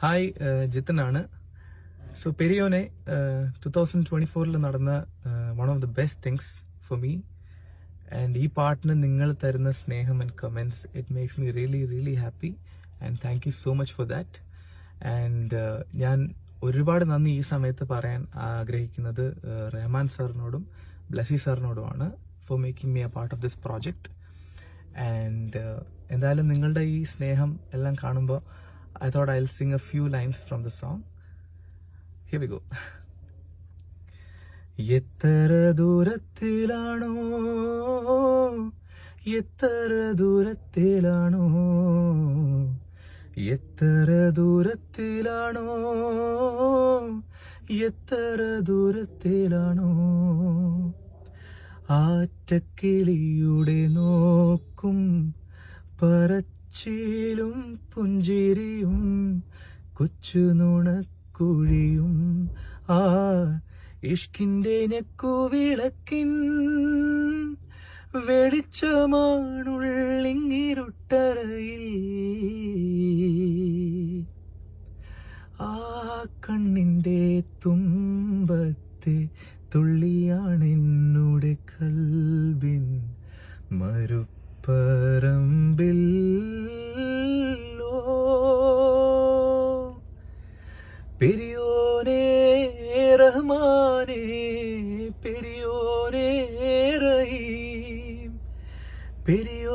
Hi, ജിത്തനാണ്. So Periyone 2024 നടന്ന one of the best things for me. And ഈ പാട്ടിന് നിങ്ങൾ തരുന്ന സ്നേഹം and comments, it makes me really really happy. And thank you so much for that. And ഞാൻ ഒരുപാട് നന്ദി ഈ സമയത്ത് പറയാൻ ആഗ്രഹിക്കുന്നത് റഹ്മാൻ സാറിനോടും ബ്ലസി സാറിനോടുമാണ് for making me a part of this project. And എന്തായാലും നിങ്ങളുടെ ഈ സ്നേഹം എല്ലാം കാണുമ്പോൾ I thought I'll sing a few lines from the song. Here we go. എത്ര ദൂരത്തിലാണോ, എത്ര ദൂരത്തിലാണോ, എത്ര ദൂരത്തിലാണോ, എത്ര ദൂരത്തിലാണോ ആറ്റക്കിളിയുടെ നോക്കും പറച്ചിലും പുഞ്ചിരിയും കൊച്ചു നുണക്കുഴിയും ആ ഇഷ്കിന്റെ നെക്കുവിളക്കിൻ വെളിച്ചമാണുള്ളിങ്ങിരുട്ടറയിൽ ആ കണ്ണിന്റെ തുമ്പത്തെ തുള്ളിയാണെന്നുടെ കൽബിൻ മരുപ്പറമ്പിൽ. പെരിയോനേ റഹ്മാനേ, പെരിയോനേ റഹീം, പെരിയോ